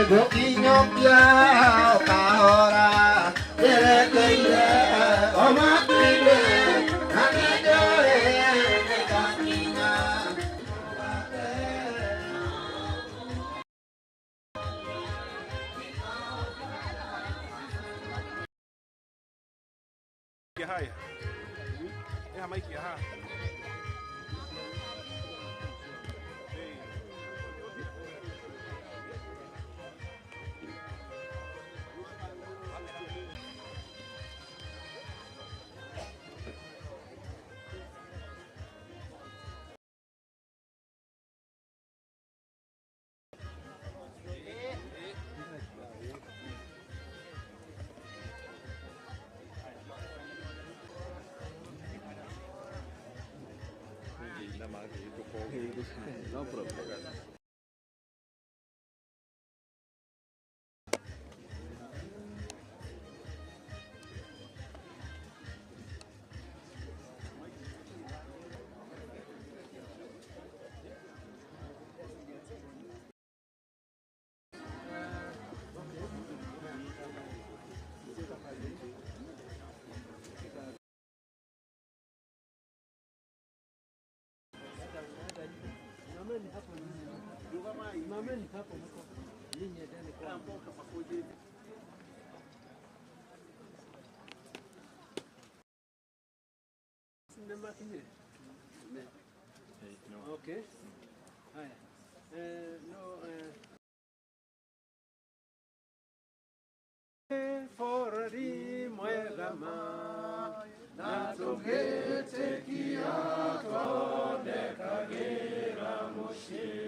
Gokinyopia kahora Derekeire Omakire Anidoe Nekakina Haya. Maiki haya. No problem. Mameni hapo linye ndani kwa mboka pamoja. Namba kingine. Okay. Haya. Forari mwegama na togete kiato dekagera moshi.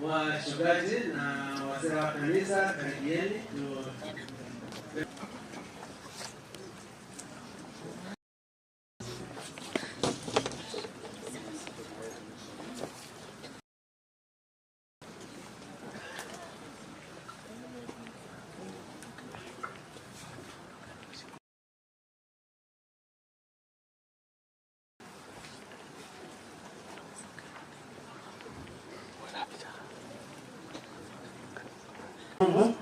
Wachungaji na wazee wa kanisa, karibieni Mungu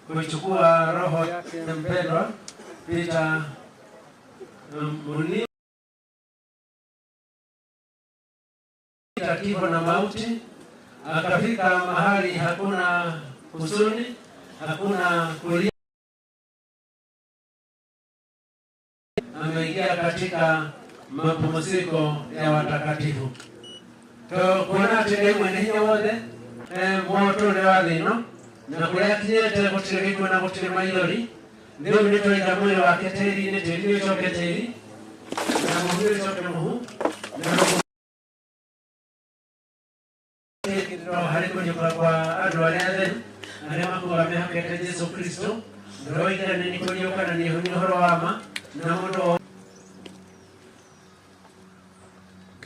kuchukua roho yake mpendwa Peter Muni kifo na mauti, akafika mahali hakuna huzuni, hakuna kulia. Ameingia katika mapumziko ya watakatifu. Kuna tege mwenye wote moto le wadino na kuyakinyete kutiriki na kutirima yori ndio mlito ita mwili wa keteri ni tiri cho keteri na mwili cho kemuhu na ndio hali kwenye kwa adwale anema kwa mehakete Yesu Kristo ndio ita ni kwenye kana ni horo ama na moto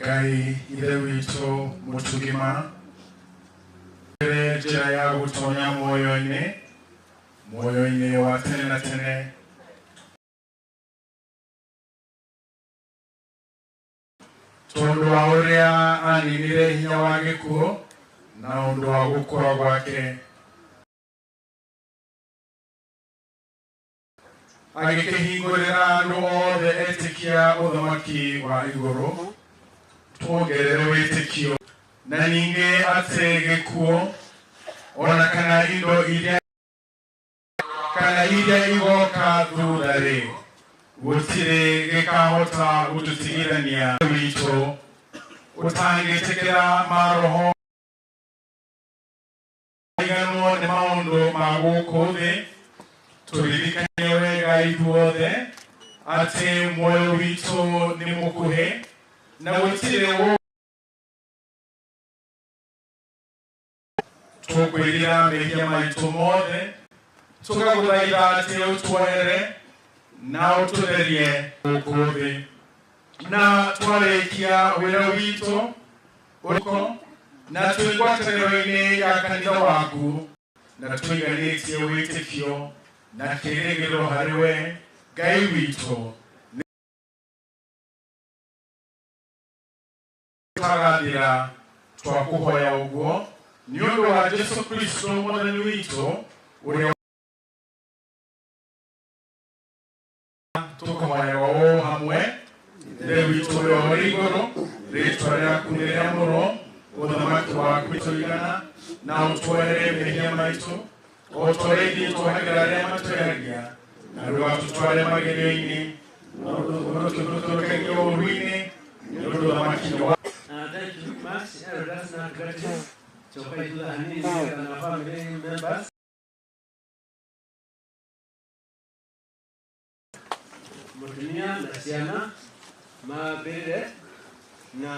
Ngai ithe witũ mũtugima njĩra ya gũtonya muoyo-inĩ wa tene na tene tondũ wa ũrĩa aninire hinya wa gĩkuũ na ũndũ wa gũkũra gwake agĩkĩhingũrĩra andũ othe etĩkia ũthamaki wa igũrũ tuongerere wĩtĩkio na ningĩ atĩ gĩkuũ ona kana indo iria igoka thutha-rĩ gũtirĩ gĩkahota gũtũtigithania witũ ũtangĩtĩkĩra maroho iganwo nĩ maũndũ ma gũkũ thĩ tũririkane wega ithuothe atĩ muoyo witũ nĩ mũkuhĩ na gũtirĩ tũkwĩrira mehia maitũ mothe tũkagũthaitha atĩ ũtuohere na ũtũtherie gũkũ thĩ na twarĩkia wĩra witũ ũrĩko na twĩ ngwatanĩro-inĩ ya kanitha waku na tũiganĩtie wĩtĩkio na kĩĩrĩgĩrĩro harĩwe Ngai witũ tũrathĩra twakũhoya ũguo nĩ ũndũ wa Yesu Kristo mwathani witũ ũrĩa tũkũhoerwo ũũ hamwe ithe witũ ũrĩa ũrĩ igũrũ rĩĩtwa rĩaku nĩ rĩamũrwo ũthamaki waku tũigana na ũtwoere mehia maitũ o ta ũrĩa ithuĩ tuohagĩra arĩa matwĩhagia na ndũgatũtware magerio-inĩ na ũtũtũrũkagie ũũru-inĩ nĩ ũndũ ũthamaki-inĩ wa Thank you very much. That's not gratitude. So pray to the Hanini and our family members. Mutumia na Siana Mabere na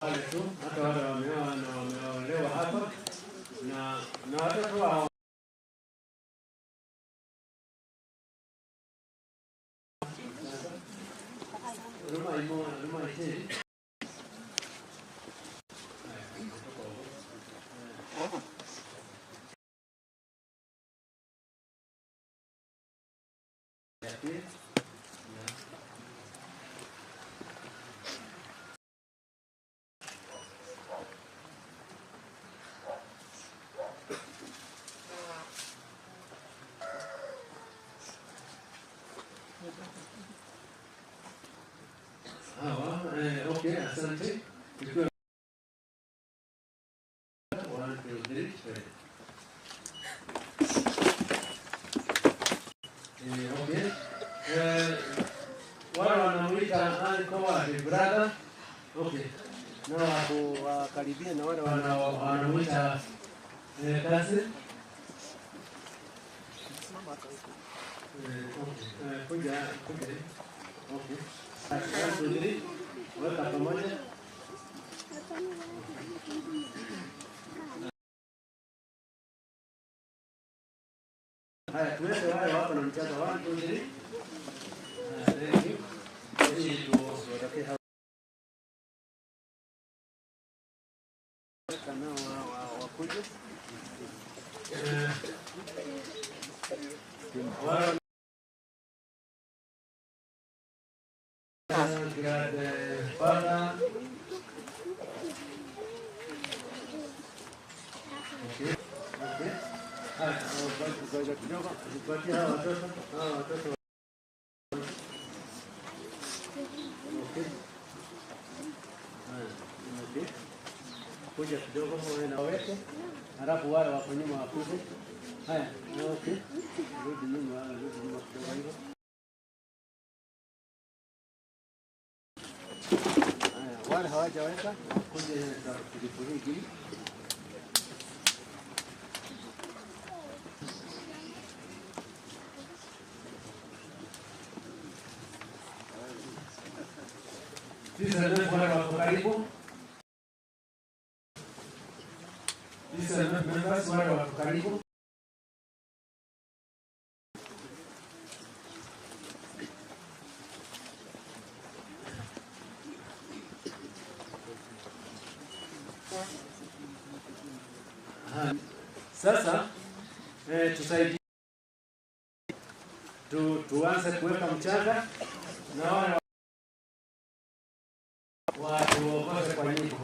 wale tu hata wale wameoa na wameolewa hapa na watoto wao okay, asante. Okay. Wale wanamuita alikuwa brother. Okay. Na wakaribia na wale wanamuita cousin. Kuja. Okay. Asante. Weka pamoja. Haya, tuweke wale hapa na mchana 1 2 3. Thank you. Ili tuwatokee hapa. Kana wakuje. Para okay. Ngoja kidogo nipatie hawa watoto. Okay. Okay. kuja kidogo wewe na weke, halafu wale wako nyuma wakuje. Haya, okay. Rudi nyuma kidogo hivyo. Haya, wale hawajaweka kuja kulifunika. Sisi ndio wale wako karibu. Sisi ndio wale wako karibu. Sasa tusaidie tuanze kuweka mchanga na wale watu waongoze kwa nyimbo.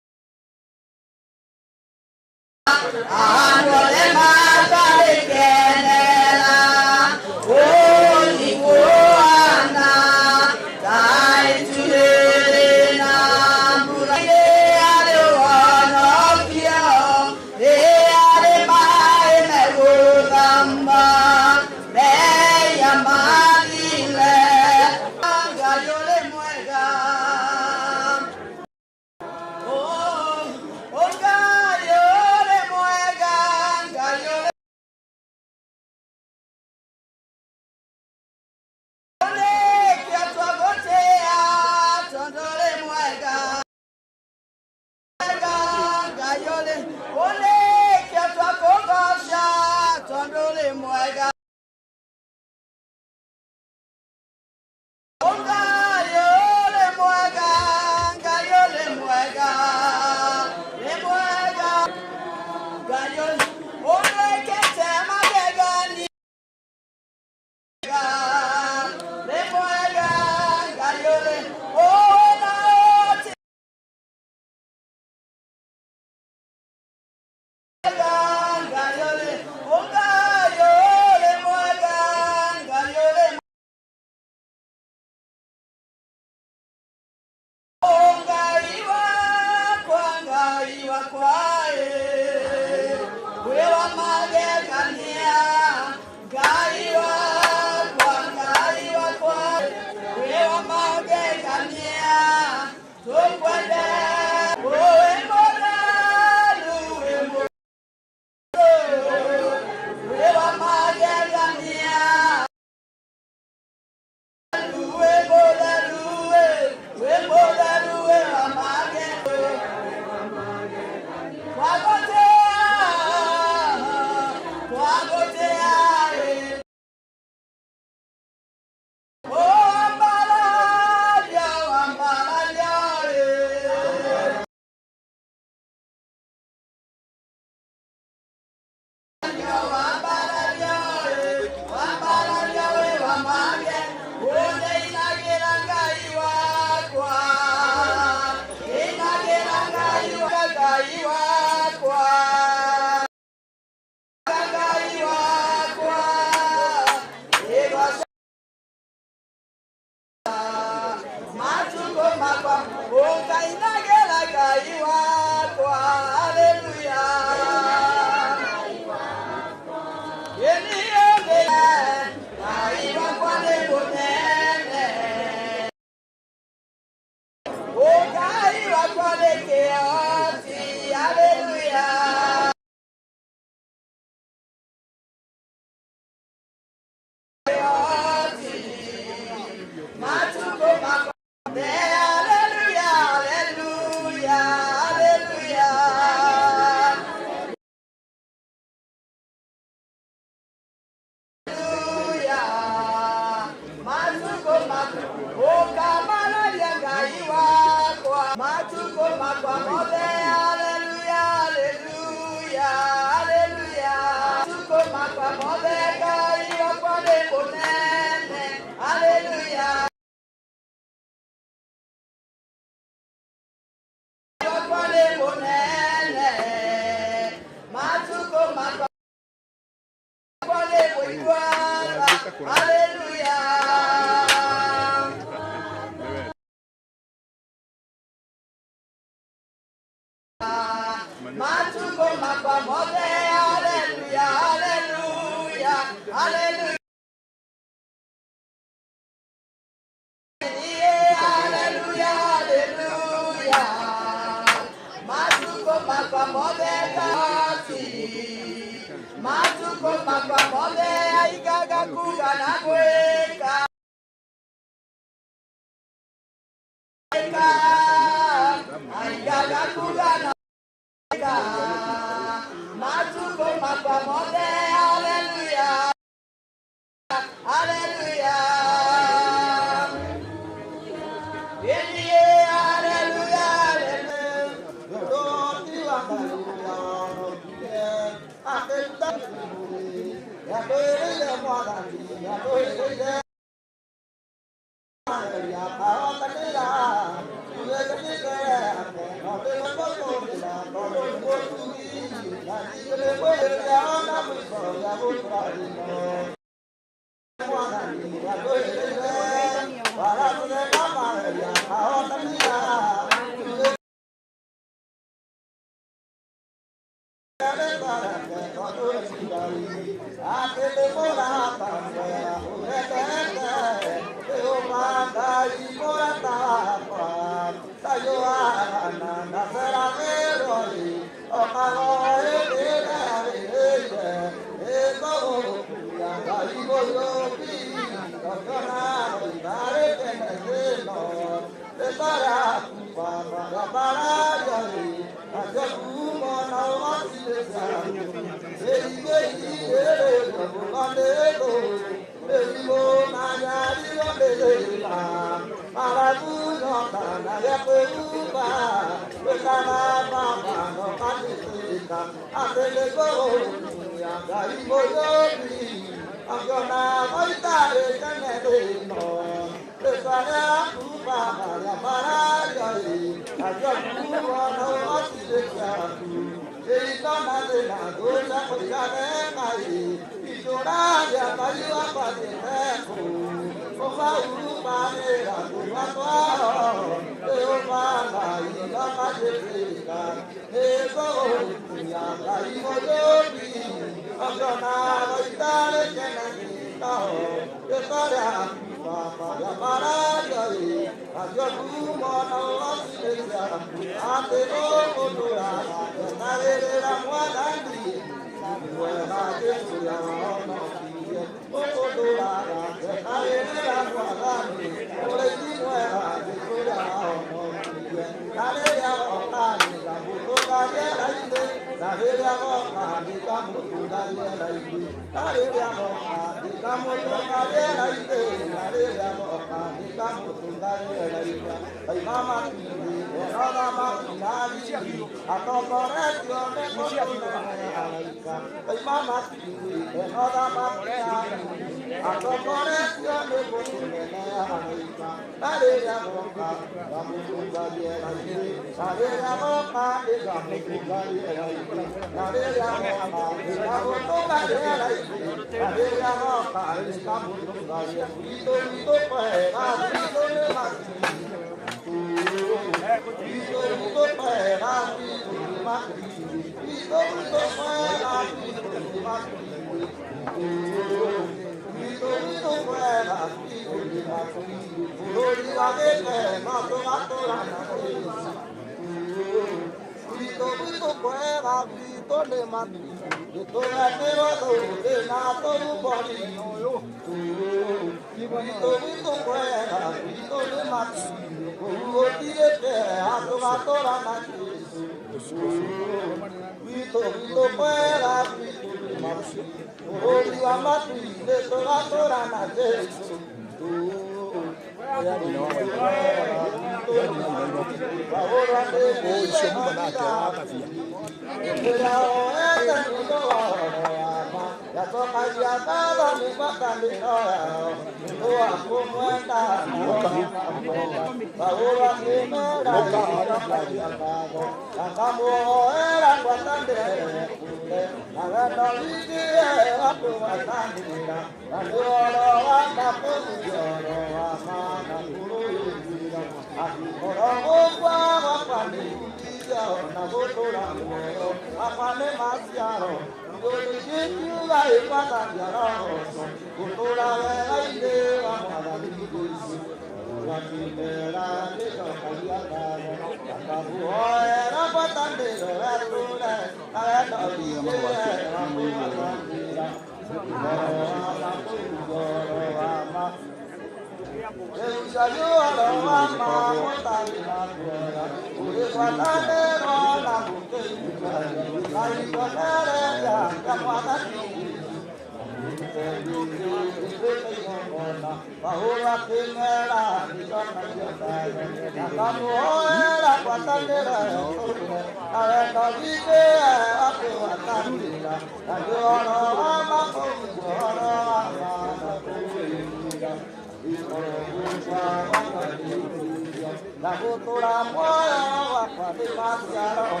La cultura moya kwa demasiado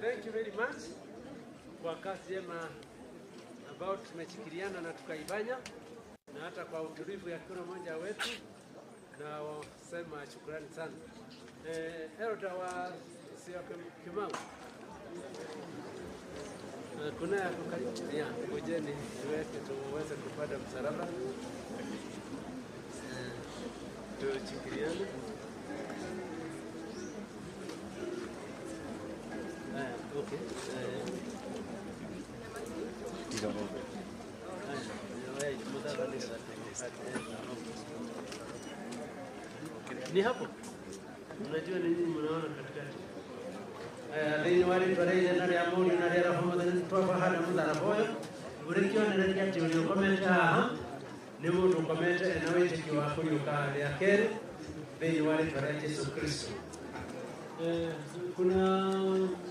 Thank you very much kwa kazi njema ambao tumeshirikiana na tukaifanya, na hata kwa utulivu ya kila mmoja wetu, na wasema shukrani sana. Elda wa sio Kimau, kuna ya kukaribu ya ngojeni tuweke tuweze kupata msalaba tushirikiane. Okay. Ni hapo. Unajua nini mnaona katikati? Ndio wale tunaenda ndani ya moni na ndio Ramadhani tupa hana mudara boyo. Urekio na ndio ati ulio komenta ni mtu komenta anaoje kiwa kuyuka ya kere ndio wale tunaenda Yesu Kristo. Kuna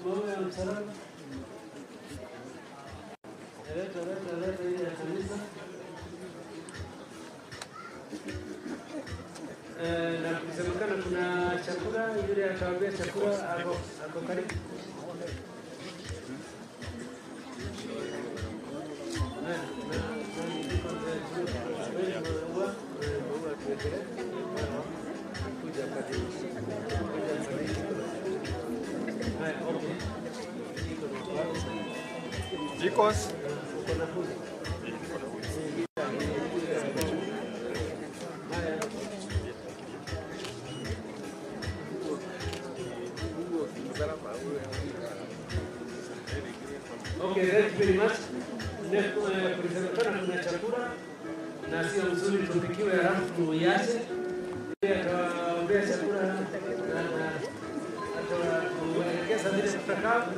mambo ya msalaba. Leta ile ya kanisa. Na kusemekana kuna chakula, yule atawaambia chakula ako karibu. Jikos. Okay, thank you very much. Kusemekana kuna chakula na sio mzuri tupikiwe halafu iache. Atawaambia chakula na atatuelekeza vile tutakavyo.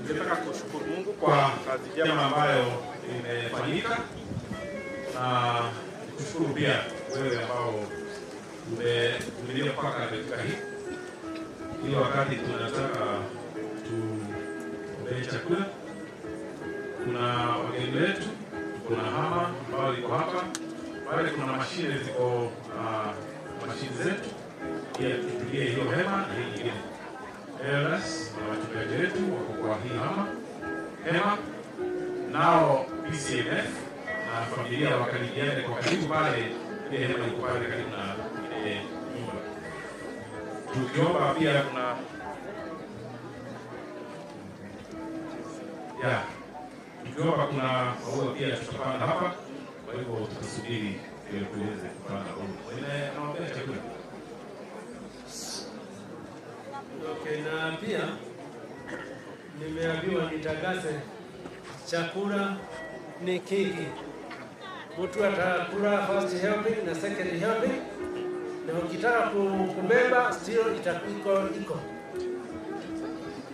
Nataka kushukuru Mungu kwa kazi njema ambayo imefanyika, na kushukuru pia wewe ambao umevumilia mpaka dakika hii. Ili wakati tunataka tuombe chakula, kuna wageni wetu, kuna mama ambao iko hapa, bali kuna mashine ziko mashine zetu ili tupigie hiyo hema na hii nyingine. Elders na wachungaji wetu wako kwa hii hema, nao PCMF familia wakaribiane kwa karibu pale, ile hema iko pale karibu na nyumba. Tukiomba pia kuna tukiomba kuna maua pia tutapanda hapa, kwa hivyo tutasubiri ili tuweze kupanda maua. Naomba chakula. Okay, na pia nimeambiwa nitangaze chakula ni kingi. Mtu atakula first helping na second helping, na ukitaka kubeba still iko.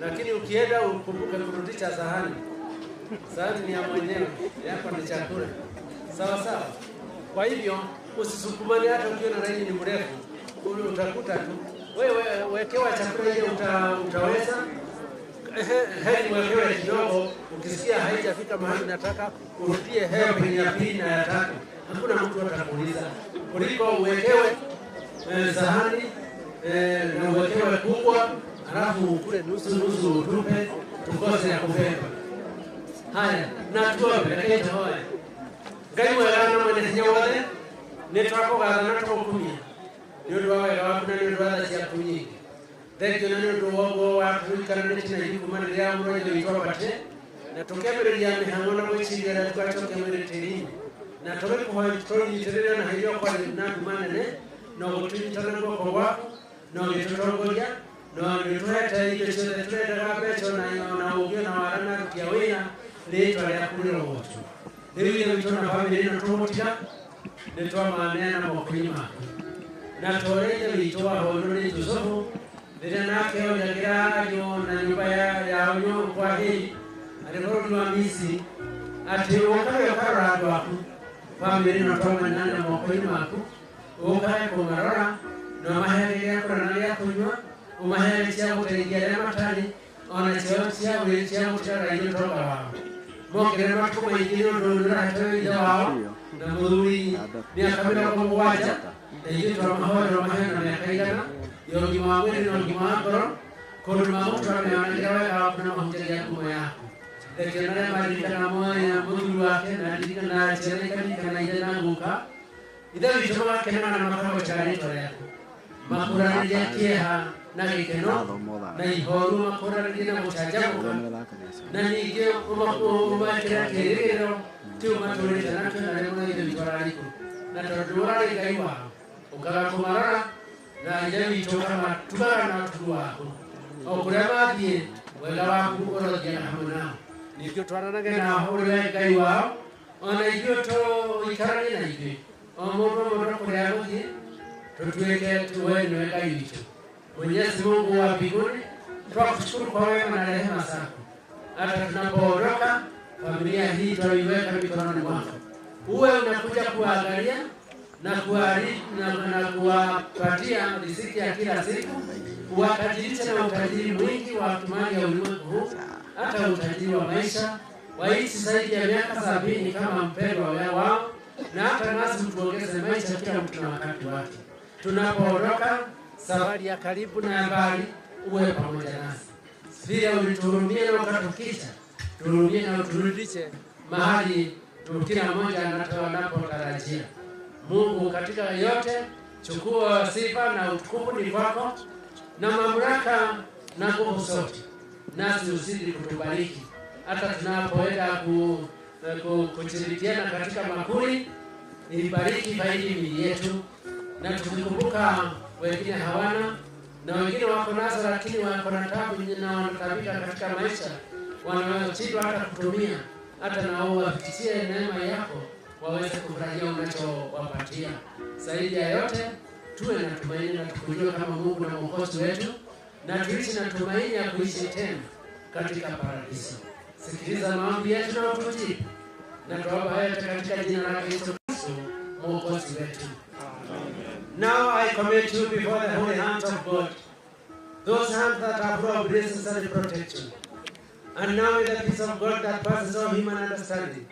Lakini ukienda ukumbuke kurudisha sahani. Sahani ni ya mwenyewe, yako ni chakula. Sawa sawa. Kwa hivyo usisukumane, hata ukiona laini ni mrefu, utakuta tu. Wewe wekewa chakula ile utaweza. Heri wekewe kidogo, ukisikia haijafika mahali nataka urudie helping ya pili na ya tatu. Hakuna mtu atakuuliza. Kuliko uwekewe sahani na uwekewe kubwa, halafu ukule nusu utupe, tukose ya kubeba. Haya, na tuombe lakini hoya. Ngai wegana mwenye wale netwako gana tukumia. Ndio wawe wakuna ndio wala cia kunyingi. Thengio na ndio wogo wa kuikana neti na ikumana ya mro ndio itwapate. Na tukemereria mihango na gwiciria tukacokemereria. Na tobe kuhoya tũnyitĩrĩre na hiyo kwa na manene no gũtunyitana guoko gwaku no gĩtũtongoria no gĩtũhete indo ciothe tũrendaga mbeca na ũgĩ na wara na ruti ya wĩra rĩtwa rĩaku rĩrogocwo. Rĩu irio witũ na bamĩrĩ ĩno tũmũtiga nĩtwamaneana moko-inĩ maku. Na tũreire witũ wahũrwo nĩ Jusufu rĩrĩa nake onyagĩra ariũ na nyũmba yao kwa hii arĩ bũrũri wa Misiri atĩ ũkawe ũkarora andũ aku bamĩrĩ ĩno twamaneana moko-inĩ maku, ũkae kũmarora na ũmahe rĩrĩa kũrĩa na rĩa kũnyua, ũmahe cia gũteithia arĩa matarĩ, ona ciao cia gũtara irio tonga wao. Mokĩre matukũ maingĩ nĩ ũndũ ũrahete ithe wao na mũthuri mĩaka 70 na ithuĩ twamahoera ũmahe na mĩaka 100 ya ũgima wa mwĩrĩ na ũgima wa ngoro, kũndũ magũtũramĩonagĩra wega waku na mahunjagia ngumo yaku. Reke narĩa maririkana mũthuri wake na ndirikana ciana ikaririkana ithe na guka, ithe witũ magakenera na makagoca rĩtwa rĩaku, makũranĩria kĩeha na gĩkeno na ihoru, makũranĩria na gũcanjamũka, na ningĩ ũmakĩra kĩĩrĩgĩrĩro kĩu matũrĩte nakĩo na rĩmwe ithe witũ ararikũ. Na tondũ warĩ Ngai wao ũkaga kũmarora na ithe witũ ũkamatugaga na ũtugu waku, o kũrĩa mathiĩ wega waku ũrothiaga hamwe nao. Ningĩ twaranage nao ũrĩ Ngai wao, ona ithuĩ tũikaranie na ithuĩ o mũndũ kũrĩa gũthiĩ, tutuweke tuwe ni Ngai witũ. Mwenyezi Mungu wa mbinguni, tunakushukuru kwa wema na rehema zako. Hata tunapoondoka, familia hii tunaiweka mikononi mwako. Uwe unakuja kuangalia na kuwapatia riziki ya kila siku, uwatajirishe na utajiri mwingi wa mali ya ulimwengu huu, hata utajiri wa maisha, waishi zaidi ya miaka 70 kama mpendwa wao, na hata nasi tuongeze maisha kila mtu na wakati wake. Tunapoondoka safari ya karibu na ya mbali, uwe pamoja nasi. Vile ulituhurumia na ukatukisha, tuhurumie na uturudishe mahali kila mmoja anapotarajia. Mungu, katika yote chukua sifa na utukufu ni kwako, na mamlaka na nguvu zote. Nasi uzidi kutubariki hata tunapoenda kushirikiana katika makuli. Ibariki faidi mili yetu, na tukikumbuka wengine hawana na wengine wako nazo lakini wako na tabu na wanatabika katika maisha, wanaochidwa hata kutumia, hata na wao wapitie neema yako waweze kufurahia unachowapatia. Zaidi ya yote tuwe na tumaini na tukujue kama Mungu na Mwokozi wetu, na tuishi na tumaini ya kuishi tena katika paradiso. Sikiliza maombi yetu na utujibu, na tuomba haya katika jina la Yesu Kristo Mwokozi wetu. Now I commit you before the holy hands of God, those hands that are full of blessings and protection. And now with the peace of God that passes all human understanding,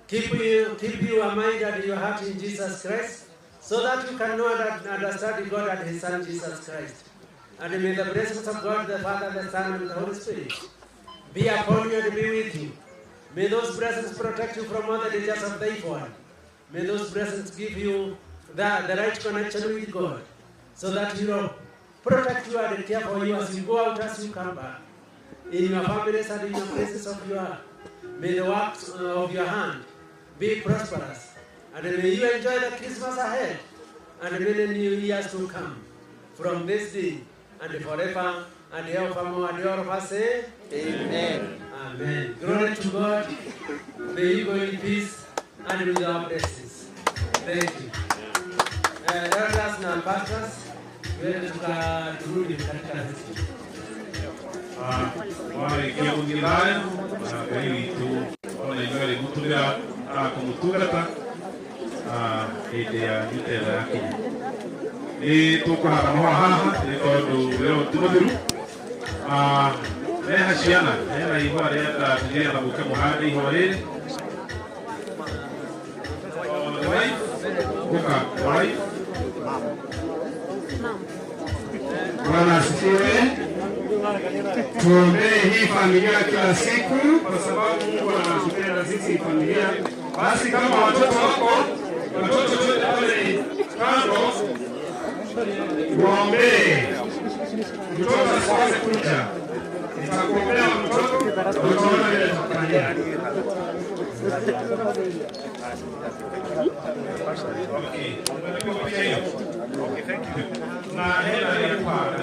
keep your mind and your heart in Jesus Christ, so that you can know and understand God and His Son Jesus Christ. And may the blessings of God, the Father, the Son, and the Holy Spirit be upon you and be with you, May those blessings protect you from all the dangers of the evil one. May those blessings give you the right connection with God, so that He will protect you and care for you as you go out, as you come back. In your families and in your places of your heart. May the works of your hand be prosperous. And may you enjoy the Christmas ahead and many new years to come. From this day and forever and evermore, and all of us say, Amen. Amen. Glory to God. May you go in peace and with our blessings. Thank you. Elders and pastors, wewe tukarudi katika history. Wale kiyo ngilaya, ili tu ona ingale gutulia kumutugata ya yutela yake. Ni tukuhara mo haha ni kodu leo tumodiru. Leha shiana, hela ihwa ya tujia na buke muhadi ihwa ile. Buka, wai. Bwana asifiwe. Tuombee hii familia kila siku kwa sababu Mungu anatupenda sisi familia. Basi kama watoto wako, watoto wote pale kando, tuombee. Mtoto asiweze kuja. Nitakuombea mtoto, utaona vile tutafanya. Okay, thank you. Na hela ya kwa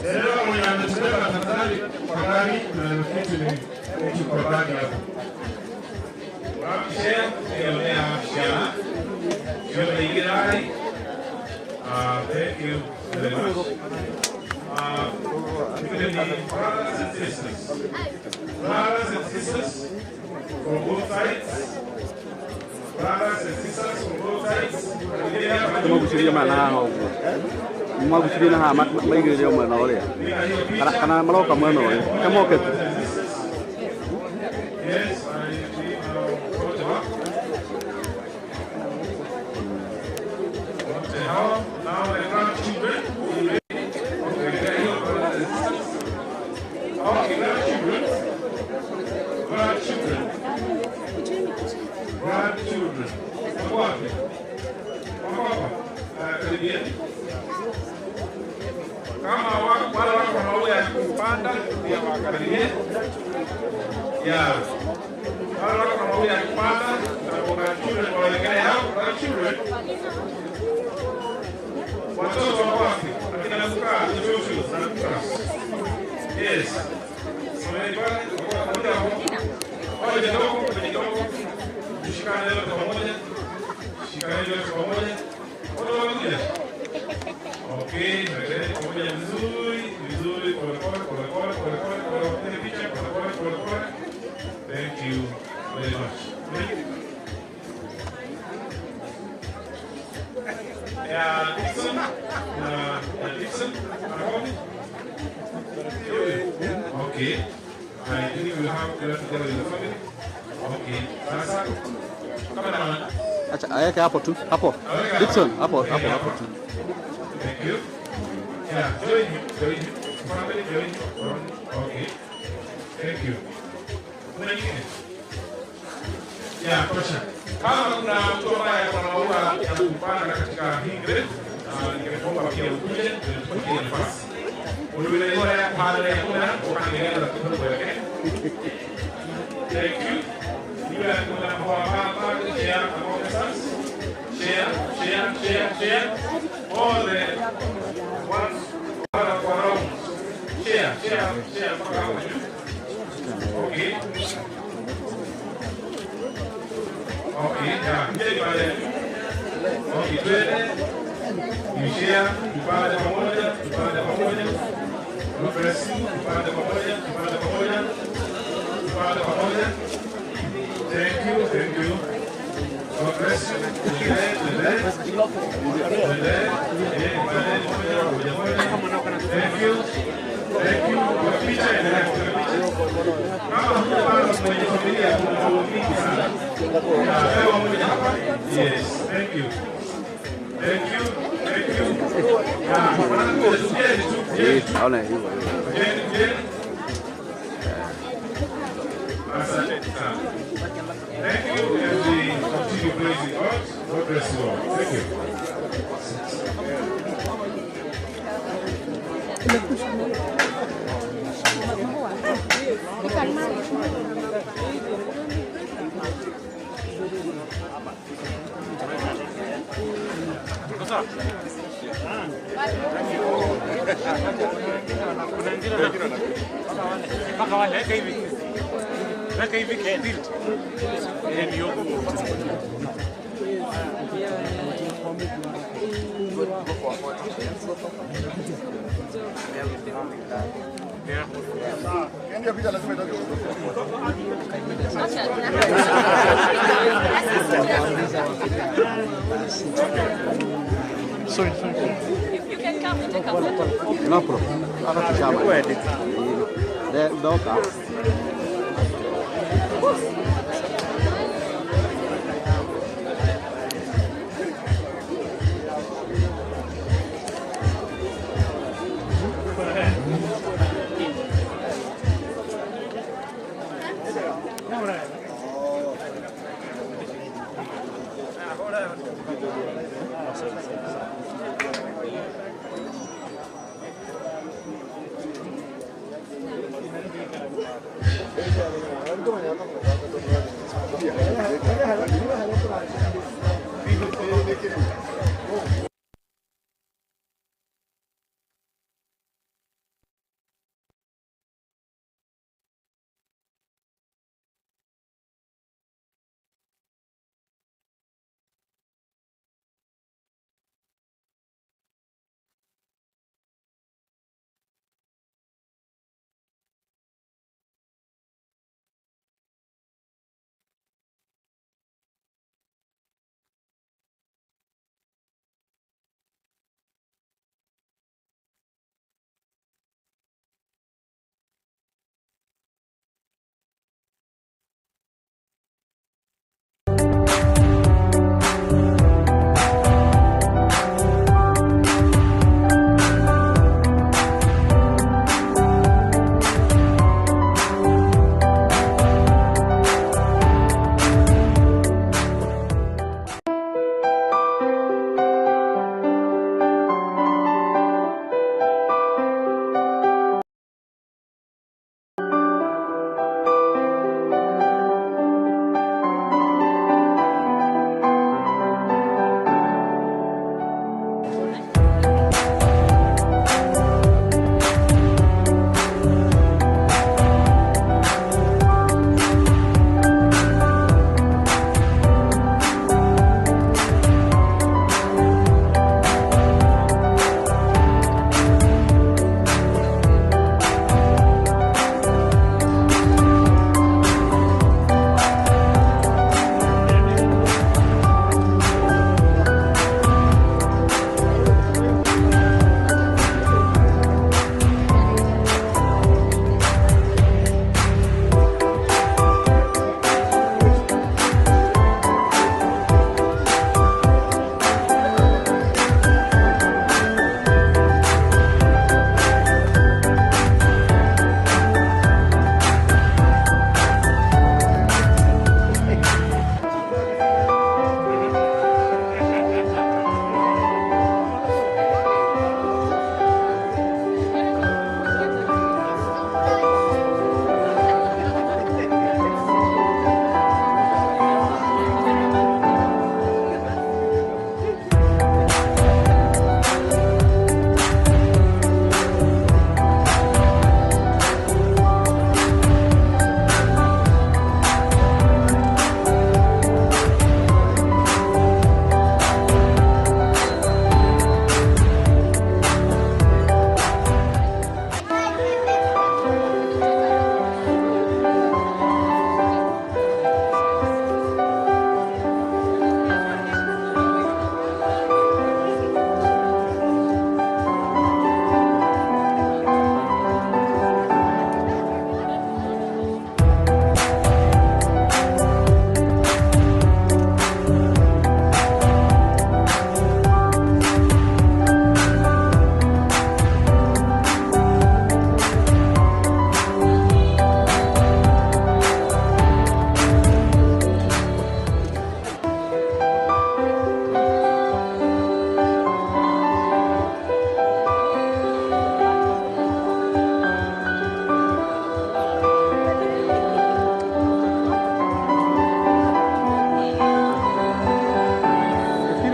Leo mwenye ametubeba tafadhali kwa gari na kitu ni kwa bagi hapo. Thank you very much. Brothers and sisters from both sides. Brothers and sisters from both sides. Magusiria mana magusiria na maigire mwana ore kana maroka mwana ore kamoke Yes, now the grandchildren. Grandchildren. Kama wale wako maua ya kupanda pia wakaribie. Yeah. Wale wako maua ya kupanda na grandchildren waelekea hapo grandchildren. Watoto wako wapi? Akina kukaa chochote na kukaa. Yes. Samahani kwa wale kidogo shikana leo pamoja. Shikana leo pamoja. Wote wanakuja. Okay, ndio pamoja vizuri pole picha pole. Thank you very much. Yeah, Dixon. Okay. I think we have to together with the family. Okay. Sasa. Kameraman. acha aweke hapo tu hapo Dixon hapo tu. Thank you. Yeah, join him. Family join him. Okay. Thank you. Kuna nyingine? Yeah, tosha. Kama kuna mtu ambaye ana maua ya kupanda katika hii grade, ningekuomba pia ukuje tupatie nafasi. Uliweza ya pale kuna ukangeleza kidogo yake. Thank you. You are going to have share among us. Share. All the ones around. Share. Okay. Yeah. Okay, twende. You share, tupande pamoja. Progress, tupande pamoja. Thank you. Progress. Thank you. Yes, thank you. Thank you. Thank you. Naona hivyo. Asante sana. Thank you as we continue praising God. God bless you all. Thank you. Sorry. You can come. No problem. Ahora te llamo. Doka.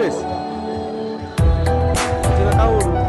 Grace. Tira kauru.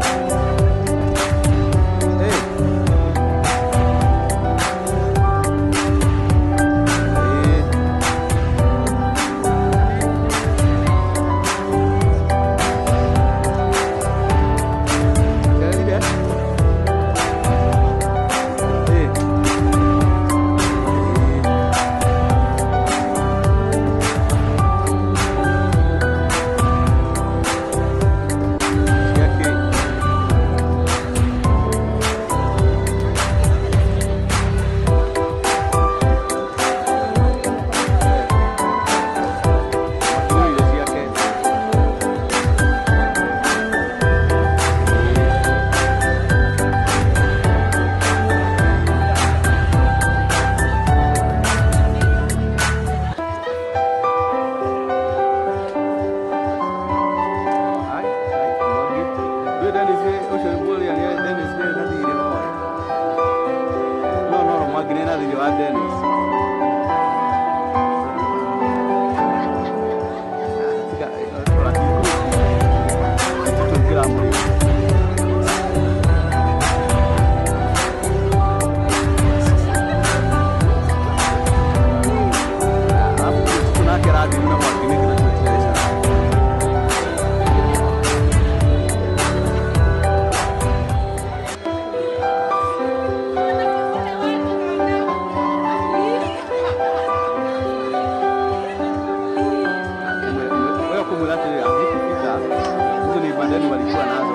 Hizo ni bandani walikuwa nazo.